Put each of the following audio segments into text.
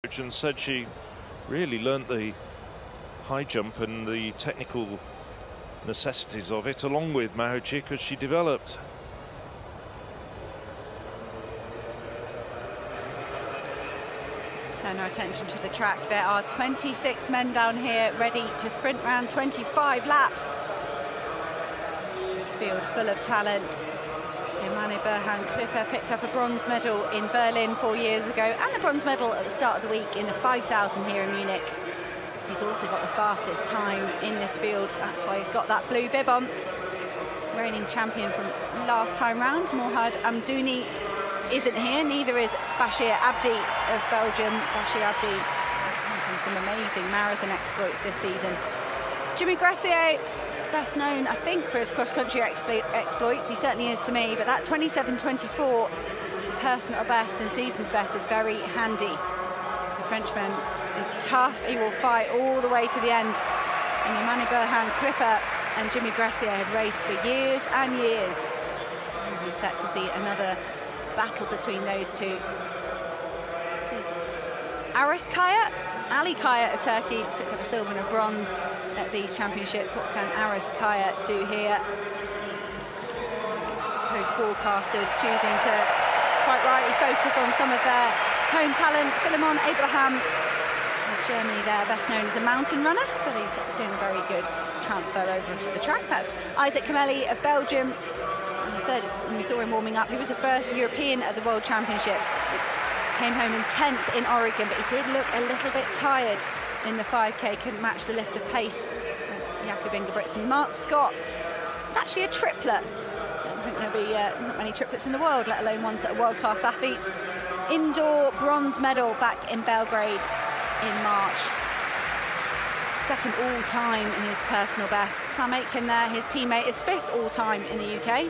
And said she really learnt the high jump and the technical necessities of it along with Mahochik as she developed. Turn our attention to the track. There are 26 men down here ready to sprint around 25 laps. This field full of talent. Crippa picked up a bronze medal in Berlin 4 years ago and a bronze medal at the start of the week in the 5,000 here in Munich. He's also got the fastest time in this field. That's why he's got that blue bib on. Reigning champion from last time round, Morhad Amdouni, isn't here. Neither is Bashir Abdi of Belgium. Bashir Abdi having some amazing marathon exploits this season. Jimmy Gressier, best known, I think, for his cross-country exploits. He certainly is to me, but that 27.24 personal best and season's best is very handy. The Frenchman is tough. He will fight all the way to the end. And Crippa and Jimmy Gressier have raced for years and years. And we're set to see another battle between those two. This is Aras Kaya, Ali Kaya of Turkey. He's picked up a silver and a bronze at these championships. What can Aras Kaya do here? Host broadcasters choosing to quite rightly focus on some of their home talent. Philemon Abraham of Germany there, best known as a mountain runner, but he's doing a very good transfer over to the track. That's Isaac Kameli of Belgium. And I said, when we saw him warming up, he was the first European at the World Championships. Came home in 10th in Oregon, but he did look a little bit tired in the 5K, couldn't match the lift of pace. Jakob Ingebrigtsen. Mark Scott, it's actually a triplet. I think there'll be not many triplets in the world, let alone ones that are world-class athletes. Indoor bronze medal back in Belgrade in March. Second all-time in his personal best. Sam Aitken there, his teammate, is fifth all-time in the UK.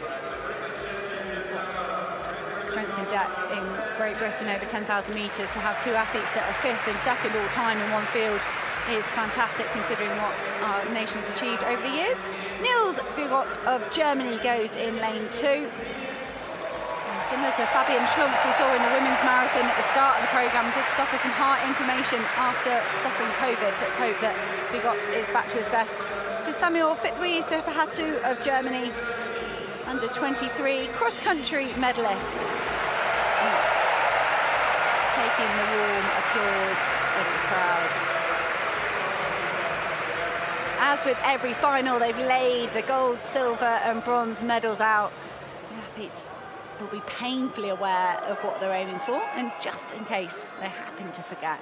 Strength and depth in Great Britain over 10,000 metres. To have two athletes that are fifth and second all-time in one field is fantastic, considering what our nation has achieved over the years. Niels Bugot of Germany goes in lane 2. Similar to Fabian Schlump, we saw in the women's marathon at the start of the programme, did suffer some heart inflammation after suffering COVID. So let's hope that Bugot is back to his best. This is Samuel Fitwi Sepahatu of Germany, under 23 cross-country medalist, taking the warm applause of the crowd. As with every final, they've laid the gold, silver and bronze medals out. The athletes will be painfully aware of what they're aiming for, and just in case they happen to forget,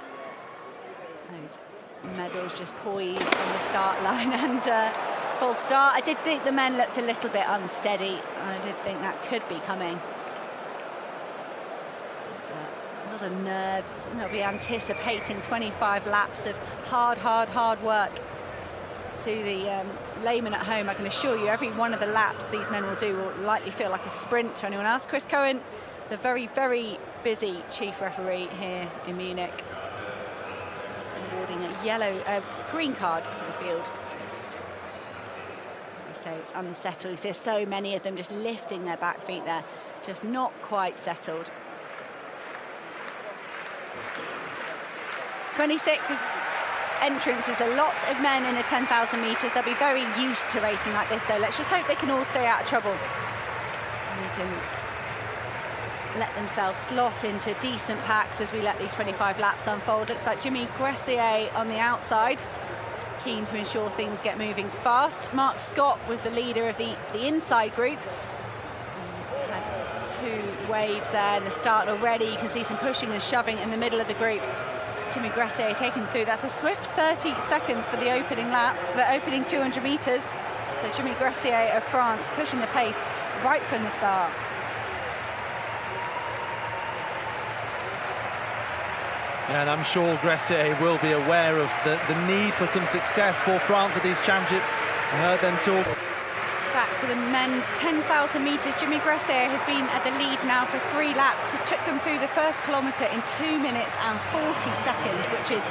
those medals just poised on the start line and full start. I did think the men looked a little bit unsteady. I did think that could be coming. There's a lot of nerves. They'll be anticipating 25 laps of hard work. To the layman at home, I can assure you, every one of the laps these men will do will likely feel like a sprint to anyone else. Chris Cohen, the very, very busy chief referee here in Munich, awarding a green card to the field. So it's unsettled. You see so many of them just lifting their back feet there, just not quite settled. 26 is entrance is a lot of men in a 10,000 metres. They'll be very used to racing like this, though. Let's just hope they can all stay out of trouble. And they can let themselves slot into decent packs as we let these 25 laps unfold. Looks like Jimmy Gressier on the outside, keen to ensure things get moving fast. Mark Scott was the leader of the inside group. Had two waves there in the start already. You can see some pushing and shoving in the middle of the group. Jimmy Gressier taken through. That's a swift 30 seconds for the opening lap, the opening 200 metres. So Jimmy Gressier of France pushing the pace right from the start. Yeah, and I'm sure Gressier will be aware of the need for some success for France at these championships. I heard them talk. Back to the men's 10,000 metres. Jimmy Gressier has been at the lead now for 3 laps. He took them through the first kilometre in 2 minutes and 40 seconds, which is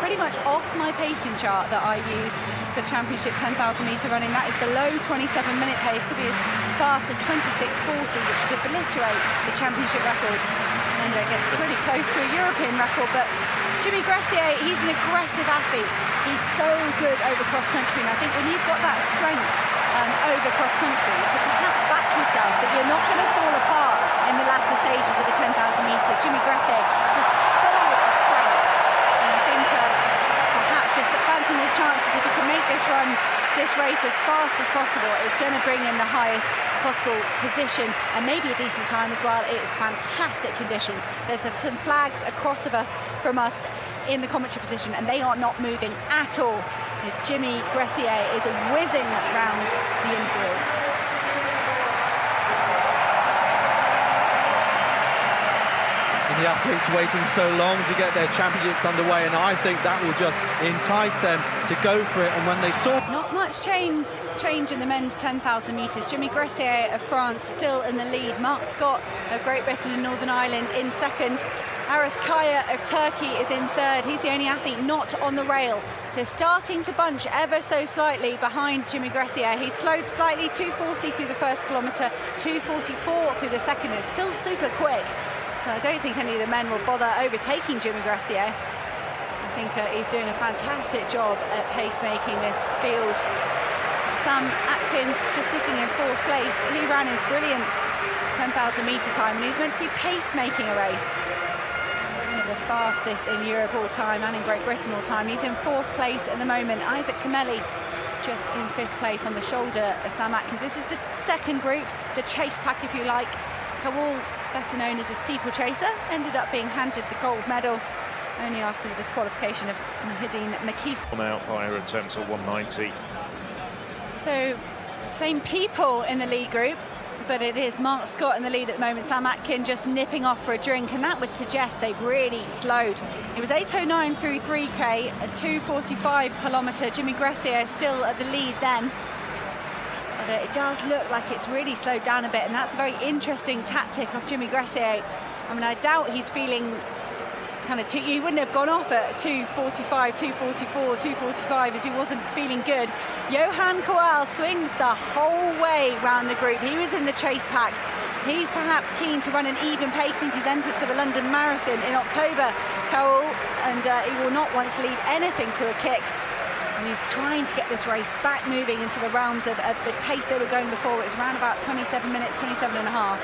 pretty much off my pacing chart that I use for championship 10,000 metre running. That is below 27-minute pace. Could be as fast as 26.40, which could obliterate the championship record and get pretty close to a European record. But Jimmy Gressier, he's an aggressive athlete. He's so good over cross-country, and I think when you've got that strength over cross-country, you can perhaps back yourself that you're not going to fall apart in the latter stages of the 10,000 metres. Jimmy Gressier just full of strength, and I think perhaps just fancying his chances, if he can make this run, this race as fast as possible, is going to bring in the highest possible position and maybe a decent time as well. It's fantastic conditions. There's some flags across from us in the commentary position, and they are not moving at all. Jimmy Gressier is whizzing round the infield. And the athletes waiting so long to get their championships underway, and I think that will just entice them to go for it. And when they saw... Not much change in the men's 10,000 metres. Jimmy Gressier of France still in the lead. Mark Scott of Great Britain and Northern Ireland in second. Aras Kaya of Turkey is in third. He's the only athlete not on the rail. They're starting to bunch ever so slightly behind Jimmy Gressier. He slowed slightly, 2:40 through the first kilometre, 2:44 through the second. It's still super quick. So I don't think any of the men will bother overtaking Jimmy Gressier. I think he's doing a fantastic job at pacemaking this field. Sam Atkins just sitting in fourth place. He ran his brilliant 10,000 metre time, and he's meant to be pacemaking a race. He's one of the fastest in Europe all time and in Great Britain all time. He's in fourth place at the moment. Isaac Kameli just in fifth place on the shoulder of Sam Atkins. This is the second group, the chase pack if you like. Kawal, better known as a steeplechaser, ended up being handed the gold medal only after the disqualification of Mahidine Makis. Out by her attempt at 190. So, same people in the lead group, but it is Mark Scott in the lead at the moment. Sam Atkins just nipping off for a drink, and that would suggest they've really slowed. It was 8:09 through 3K, a 2:45 kilometre. Jimmy Gressier still at the lead then. But it does look like it's really slowed down a bit, and that's a very interesting tactic of Jimmy Gressier. I mean, I doubt he's feeling kind of he wouldn't have gone off at 2:45, 2:44, 2:45 if he wasn't feeling good. Johan Koal swings the whole way round the group. He was in the chase pack. He's perhaps keen to run an even pace. I think he's entered for the London Marathon in October, Koal, and he will not want to leave anything to a kick. And he's trying to get this race back moving into the realms of the pace they were going before. It was around about 27 minutes, 27 and a half.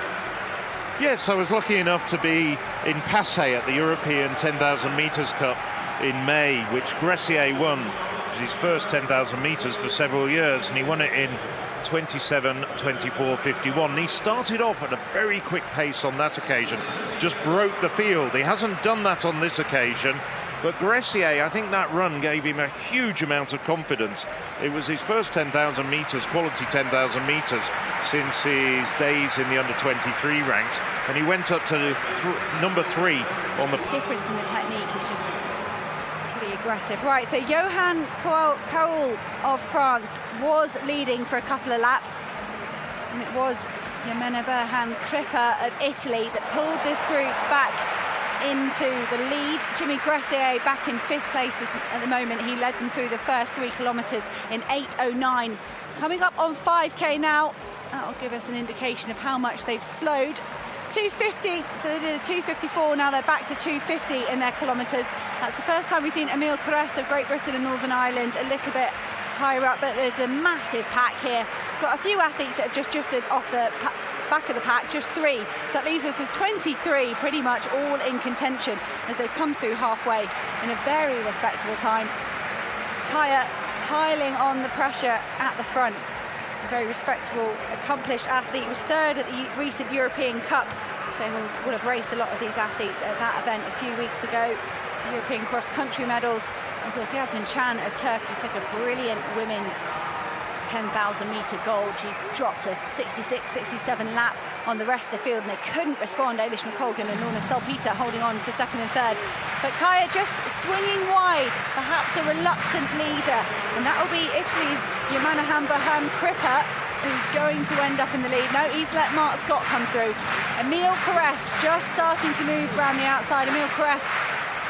Yes, I was lucky enough to be in Passy at the European 10,000 metres Cup in May, which Gressier won. It was his first 10,000 metres for several years, and he won it in 27:24:51. He started off at a very quick pace on that occasion, just broke the field. He hasn't done that on this occasion. But Gressier, I think that run gave him a huge amount of confidence. It was his first 10,000 metres, quality 10,000 metres, since his days in the under-23 ranks. And he went up to number 3 on the... The difference in the technique is just pretty aggressive. Right, so Johan Koal of France was leading for a couple of laps. And it was Crippa of Italy that pulled this group back into the lead. Jimmy Gressier back in fifth place at the moment. He led them through the first 3 kilometres in 8:09. Coming up on 5K now. That'll give us an indication of how much they've slowed. 2:50, so they did a 2:54, now they're back to 2:50 in their kilometres. That's the first time we've seen Emile Caresse of Great Britain and Northern Ireland a little bit higher up, but there's a massive pack here. Got a few athletes that have just drifted off the back of the pack, just 3. That leaves us with 23 pretty much all in contention as they've come through halfway in a very respectable time. Kaya piling on the pressure at the front. A very respectable, accomplished athlete. He was third at the recent European Cup, so we'll have raced a lot of these athletes at that event a few weeks ago. European cross-country medals. Of course, Yasmin Chan of Turkey took a brilliant women's 10,000 metre gold. She dropped a 66-67 lap on the rest of the field, and they couldn't respond. Eilish McColgan and Lorna Salpeter holding on for second and third. But Kaya just swinging wide, perhaps a reluctant leader. And that will be Italy's Yamanahamba Crippa, who's going to end up in the lead. No, he's let Mark Scott come through. Emile Caresse just starting to move around the outside. Emile Caresse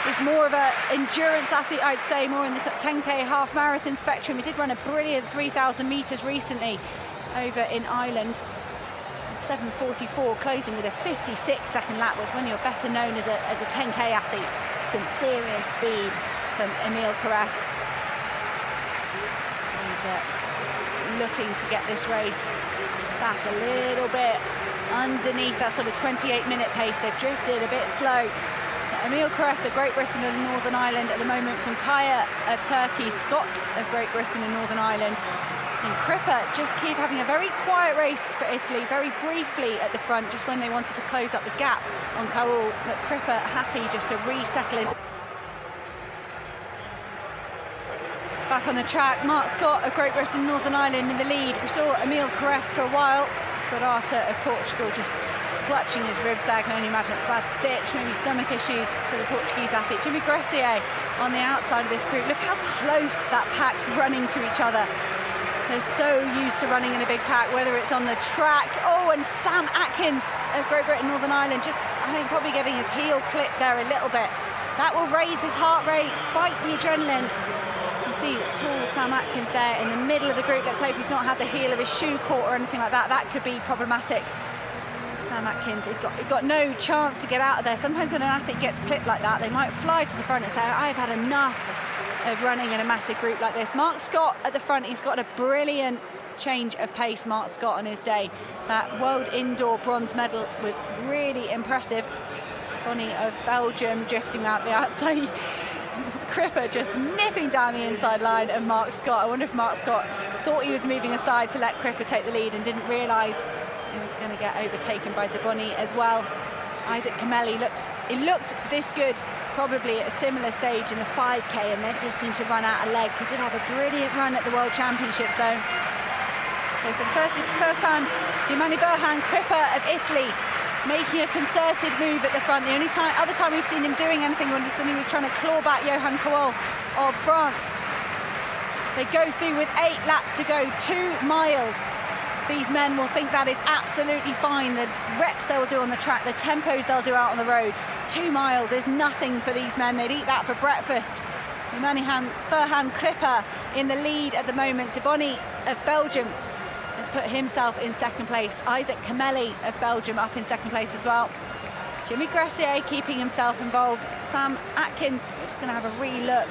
is more of an endurance athlete, I'd say, more in the 10K half marathon spectrum. He did run a brilliant 3,000 metres recently over in Ireland. 7:44, closing with a 56-second lap, which when you're better known as a 10K athlete, some serious speed from Emil Carras. He's looking to get this race back a little bit underneath that sort of 28-minute pace. They've drifted a bit slow. Emil Carras of Great Britain and Northern Ireland at the moment, from Kaya of Turkey, Scott of Great Britain and Northern Ireland. And Crippa just keep having a very quiet race for Italy, very briefly at the front, just when they wanted to close up the gap on Caul, but Crippa happy just to resettle in. Back on the track, Mark Scott of Great Britain, Northern Ireland in the lead. We saw Emil Carras for a while. Sperata of Portugal just clutching his rib sag. I can only imagine it's a bad stitch, maybe stomach issues for the Portuguese athlete. Jimmy Gressier on the outside of this group. Look how close that pack's running to each other. They're so used to running in a big pack, whether it's on the track. Oh, and Sam Atkins of Great Britain, Northern Ireland, just, I think, probably getting his heel clipped there a little bit. That will raise his heart rate, spike the adrenaline. You can see tall Sam Atkins there in the middle of the group. Let's hope he's not had the heel of his shoe caught or anything like that. That could be problematic. Sam Atkins, he got no chance to get out of there. Sometimes when an athlete gets clipped like that, they might fly to the front and say, I've had enough of running in a massive group like this. Mark Scott at the front, he's got a brilliant change of pace, Mark Scott, on his day. That World Indoor bronze medal was really impressive. Bonnie of Belgium drifting out the outside. Crippa just nipping down the inside line of Mark Scott. I wonder if Mark Scott thought he was moving aside to let Crippa take the lead and didn't realise he was going to get overtaken by De Bonnie as well. Isaac Camelli looked this good probably at a similar stage in the 5K, and they just seemed to run out of legs. He did have a brilliant run at the World Championships though. So for the first time, Yamani Berhan Crippa of Italy making a concerted move at the front. The only other time we've seen him doing anything when he was trying to claw back Johan Caul of France. They go through with 8 laps to go, 2 miles. These men will think that is absolutely fine. The reps they'll do on the track, the tempos they'll do out on the roads. 2 miles is nothing for these men. They'd eat that for breakfast. Yamani Berhan Crippa in the lead at the moment. De Bonnie of Belgium has put himself in second place. Isaac Camelli of Belgium up in second place as well. Jimmy Gressier keeping himself involved. Sam Atkins, we're just going to have a re-look.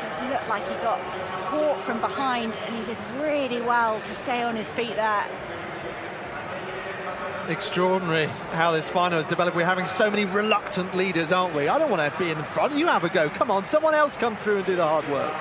Just looked like he got caught from behind, and he did really well to stay on his feet there. Extraordinary how this final has developed. We're having so many reluctant leaders, aren't we? I don't want to be in the front. You have a go. Come on, someone else come through and do the hard work.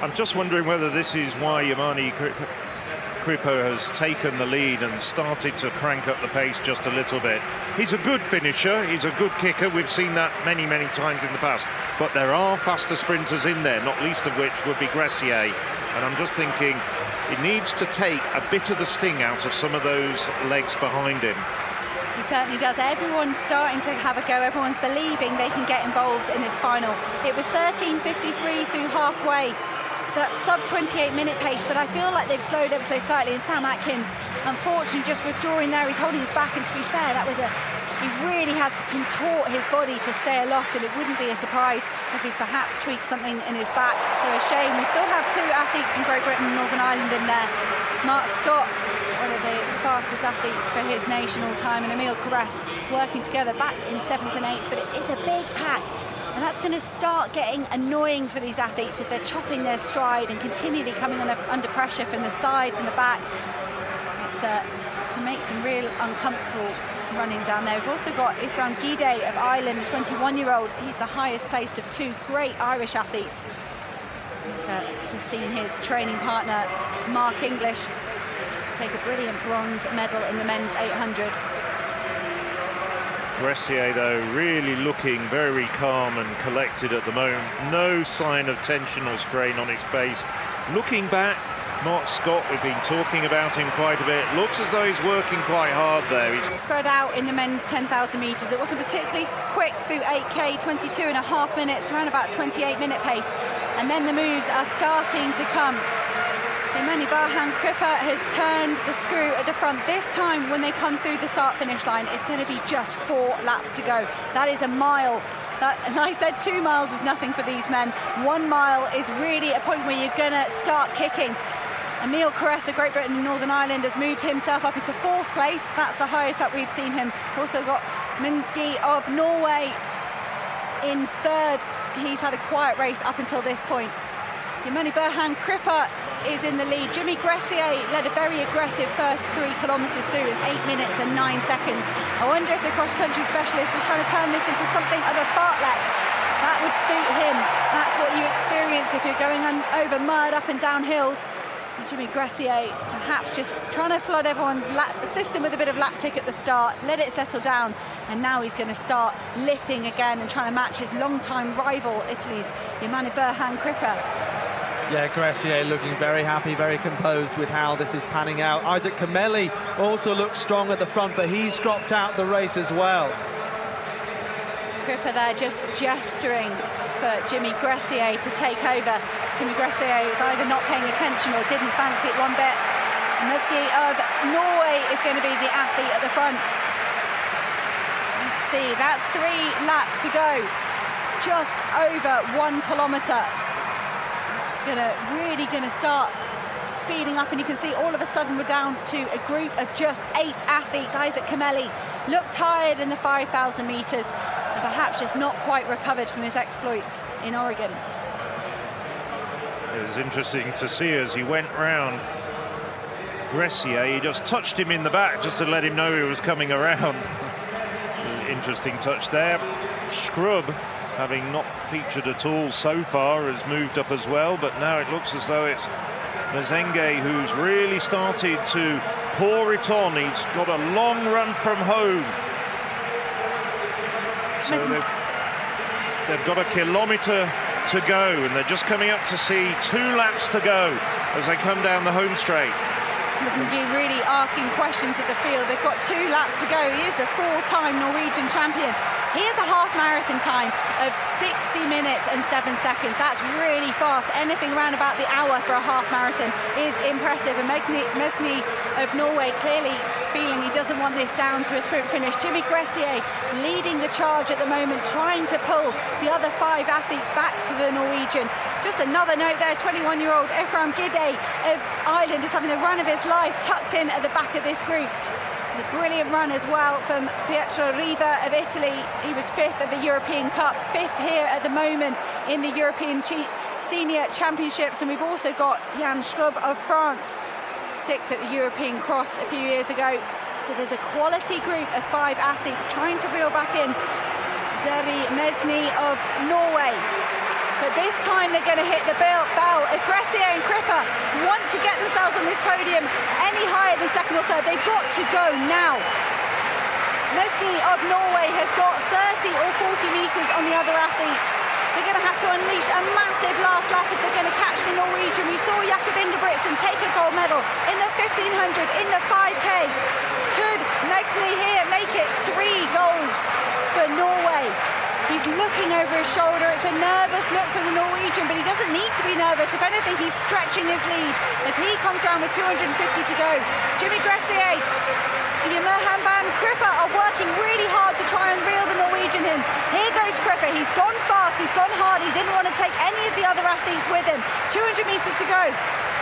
I'm just wondering whether this is why Yamani Crippa has taken the lead and started to crank up the pace just a little bit. He's a good finisher, he's a good kicker. We've seen that many times in the past. But there are faster sprinters in there, not least of which would be Gressier. And I'm just thinking, he needs to take a bit of the sting out of some of those legs behind him. He certainly does. Everyone's starting to have a go. Everyone's believing they can get involved in this final. It was 13:53 through halfway. So that's sub 28-minute pace, but I feel like they've slowed ever so slightly. And Sam Atkins, unfortunately, just withdrawing there. He's holding his back, and to be fair, he really had to contort his body to stay aloft, and it wouldn't be a surprise if he's perhaps tweaked something in his back. So a shame. We still have 2 athletes from Great Britain and Northern Ireland in there. Mark Scott, one of the fastest athletes for his nation all time, and Emil Carras working together back in 7th and 8th, but it's a big pack. And that's going to start getting annoying for these athletes if they're chopping their stride and continually coming under pressure from the side, from the back. It can make some real uncomfortable running down there. We've also got Ifram Gide of Ireland, a 21-year-old. He's the highest placed of 2 great Irish athletes. He's just seen his training partner, Mark English, take a brilliant bronze medal in the men's 800. Gressier, though, really looking very calm and collected at the moment. No sign of tension or strain on his face. Looking back, Mark Scott, we've been talking about him quite a bit. Looks as though he's working quite hard there. He's spread out in the men's 10,000 metres. It wasn't particularly quick through 8K, 22.5 minutes, around about 28-minute pace. And then the moves are starting to come. Yamani Berhan Crippa has turned the screw at the front. This time, when they come through the start-finish line, it's going to be just 4 laps to go. That is a mile. And I said 2 miles is nothing for these men. 1 mile is really a point where you're going to start kicking. Emil Carras of Great Britain and Northern Ireland has moved himself up into 4th place. That's the highest that we've seen him. Also got Minsky of Norway in third. He's had a quiet race up until this point. Yemeni Berhan Crippa is in the lead. Jimmy Gressier led a very aggressive first 3 kilometres through in 8 minutes and 9 seconds. I wonder if the cross-country specialist was trying to turn this into something of a fartlek. That would suit him. That's what you experience if you're going over mud, up and down hills. And Jimmy Gressier perhaps just trying to flood everyone's system with a bit of lactic at the start, let it settle down, and now he's going to start lifting again and trying to match his long-time rival, Italy's Yemeni Berhan Crippa. Yeah, Gressier looking very happy, very composed with how this is panning out. Isaac Kameli also looks strong at the front, but he's dropped out the race as well. Crippa there just gesturing for Jimmy Gressier to take over. Jimmy Gressier was either not paying attention or didn't fancy it one bit. Mesgi of Norway is going to be the athlete at the front. Let's see, that's 3 laps to go. Just over 1 kilometre. Really gonna start speeding up, and you can see all of a sudden we're down to a group of just 8 athletes. Isaac Kameli looked tired in the 5,000 metres and perhaps just not quite recovered from his exploits in Oregon. It was interesting to see as he went round Gressier, he just touched him in the back just to let him know he was coming around. Interesting touch there. Scrub, having not featured at all so far, has moved up as well, but now it looks as though it's Mezenge who's really started to pour it on. He's got a long run from home. So they've got a kilometre to go, and they're just coming up to see 2 laps to go as they come down the home straight. Mezenge really asking questions of the field. They've got 2 laps to go. He is the 4-time Norwegian champion. He has a half marathon time of 60 minutes and 7 seconds. That's really fast. Anything around about the hour for a half marathon is impressive. And Mesni of Norway clearly feeling he doesn't want this down to a sprint finish. Jimmy Gressier leading the charge at the moment, trying to pull the other 5 athletes back to the Norwegian. Just another note there, 21-year-old Ephraim Gide of Ireland is having the run of his life, tucked in at the back of this group. A brilliant run as well from Pietro Riva of Italy. He was 5th at the European Cup, 5th here at the moment in the European Senior Championships. And we've also got Jan Schrub of France, 6th at the European Cross a few years ago. So there's a quality group of 5 athletes trying to reel back in Zeri Mesni of Norway. But this time they're going to hit the bell. Gressier and Crippa want to get themselves on this podium any higher than 2nd or 3rd. They've got to go now. Mesni of Norway has got 30 or 40 metres on the other athletes. They're going to have to unleash a massive last lap if they're going to catch the Norwegian. We saw Jakob Ingebrigtsen take a gold medal in the 1500, in the 5K. Could Mesni here make it 3 golds for Norway? He's looking over his shoulder. It's a nervous look for the Norwegian, but he doesn't need to be nervous. If anything, he's stretching his lead as he comes around with 250 to go. Jimmy Gressier and Yemeni Crippa are working really hard to try and reel the Norwegian in. Here goes Crippa. He's gone fast, he's gone hard. He didn't want to take any of the other athletes with him. 200 metres to go.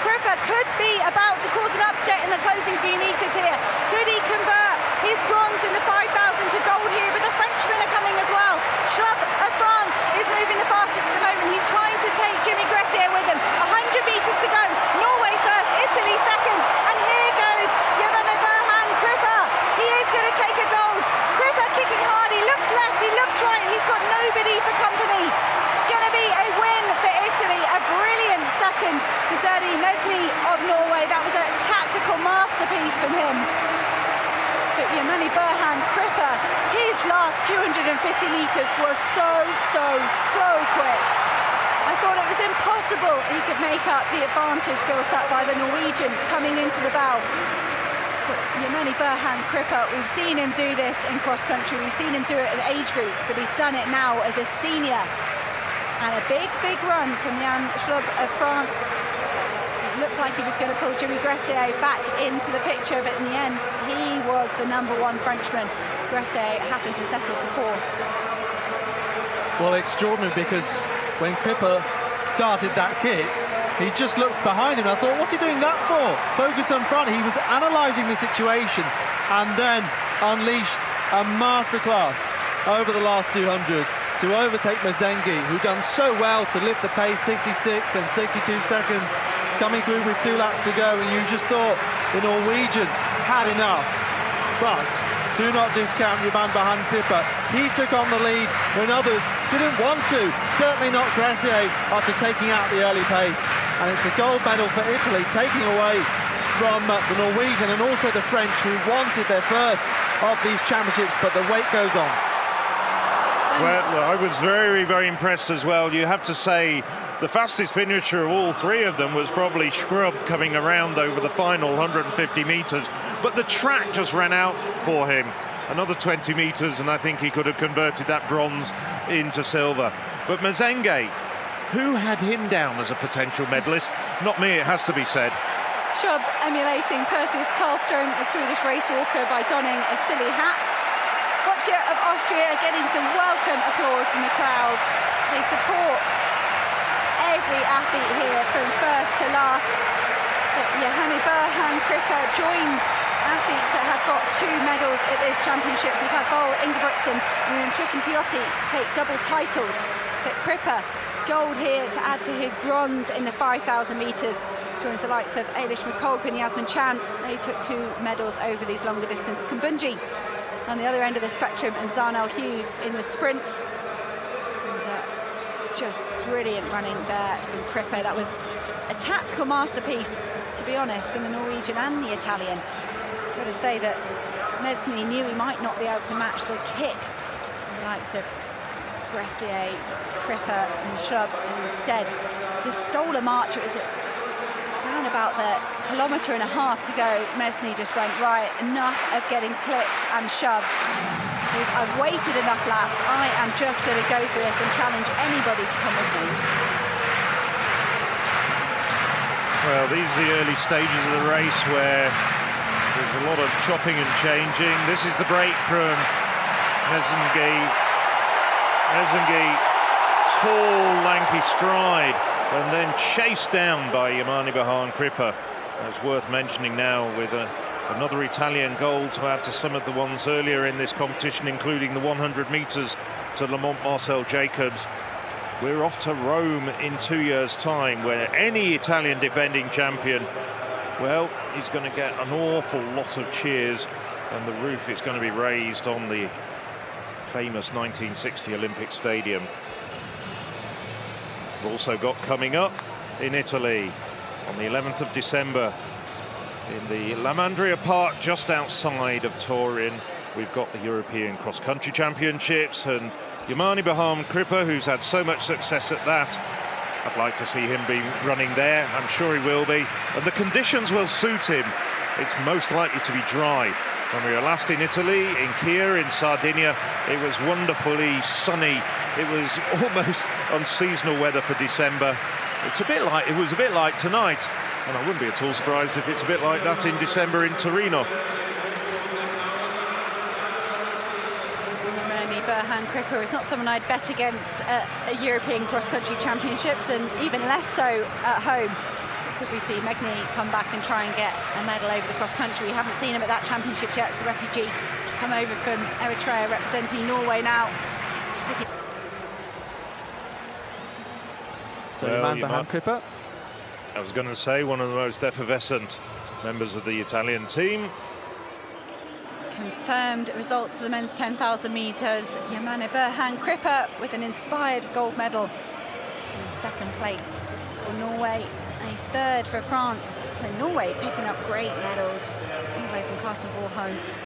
Crippa could be about to cause an upset in the closing few metres here. Could he convert his bronze in the 5,000 to gold here? But the Frenchmen are coming as well. Schrub of France is moving the fastest at the moment. He's trying to take Jimmy Gressier with him. 100 metres to go. Norway first, Italy second. And here goes Yemeni Berhan Crippa. He is going to take a gold. Crippa kicking hard. He looks left, he looks right. He's got nobody for company. It's going to be a win for Italy. A brilliant second for Zeri Mesni of Norway. That was a tactical masterpiece from him. But Yemeni Berhan Crippa, his last 250 metres was so quick. I thought it was impossible he could make up the advantage built up by the Norwegian coming into the bow. But Yemeni Berhan Crippa, we've seen him do this in cross-country, we've seen him do it in age groups, but he's done it now as a senior. And a big run from Jan Schrub of France. Looked like he was going to pull Jimmy Gressier back into the picture, but in the end, he was the #1 Frenchman. Gressier happened to settle for 4th. Well, extraordinary, because when Crippa started that kick, he just looked behind him. I thought, what's he doing that for? Focus on front. He was analysing the situation and then unleashed a masterclass over the last 200. to overtake Mazengi, who done so well to lift the pace, 66, then 62 seconds, coming through with 2 laps to go, and you just thought the Norwegian had enough. But do not discount your man behind Crippa. He took on the lead when others didn't want to, certainly not Gressier after taking out the early pace. And it's a gold medal for Italy, taking away from the Norwegian and also the French, who wanted their first of these championships, but the wait goes on. Well, I was very, very impressed as well. You have to say the fastest finisher of all 3 of them was probably Scrub coming around over the final 150 metres. But the track just ran out for him. Another 20 metres, and I think he could have converted that bronze into silver. But Mazengi, who had him down as a potential medalist? Not me, it has to be said. Schub emulating Perseus Karlström, the Swedish race walker, by donning a silly hat. Watcher of Austria getting some welcome applause from the crowd. They support every athlete here from first to last. But Johanni Berhan Crippa joins athletes that have got 2 medals at this championship. We've had Boel Ingebrigtsen and Tristan Piotti take double titles. But Crippa, gold here to add to his bronze in the 5,000 metres. Joins the likes of Eilish McColgan, Yasmin Chan. They took 2 medals over these longer distance. Kumbunji on the other end of the spectrum, and Zarnell Hughes in the sprints. And just brilliant running there from Crippa. That was a tactical masterpiece, to be honest, from the Norwegian and the Italian. I've got to say that Mesny knew he might not be able to match the kick. The likes of Gressier, Crippa and Schub, and instead just stole a march. It was around about the 1.5 kilometres to go. Mesny just went, right, enough of getting clipped and shoved. I've waited enough laps. I am just going to go for this and challenge anybody to come with me. Well, these are the early stages of the race where there's a lot of chopping and changing. This is the break from Mesny. Tall, lanky stride, and then chased down by Johanni Berhan Crippa. That's worth mentioning now, with another Italian gold to add to some of the ones earlier in this competition, including the 100 metres to Le Mans Marcel Jacobs. We're off to Rome in 2 years' time, where any Italian defending champion, well, he's going to get an awful lot of cheers, and the roof is going to be raised on the famous 1960 Olympic Stadium. We've also got coming up in Italy on the 11th of December in the La Mandria Park just outside of Turin. We've got the European Cross Country Championships, and Johanni Berhan Crippa, who's had so much success at that, I'd like to see him be running there. I'm sure he will be, and the conditions will suit him. It's most likely to be dry. When we were last in Italy, in Chier, in Sardinia, it was wonderfully sunny. It was almost unseasonal weather for December. It was a bit like tonight, and I wouldn't be at all surprised if it's a bit like that in December in Torino. Berhan Crippa is not someone I'd bet against at European Cross-Country Championships, and even less so at home. Could we see Megni come back and try and get a medal over the cross-country? We haven't seen him at that championship yet. It's a refugee come over from Eritrea representing Norway now. So well, man behind Crippa. I was going to say, one of the most effervescent members of the Italian team. Confirmed results for the men's 10,000 metres. Johanni Berhan Crippa with an inspired gold medal in second place for Norway. A third for France. So Norway picking up great medals. Norway from Carsten Warholm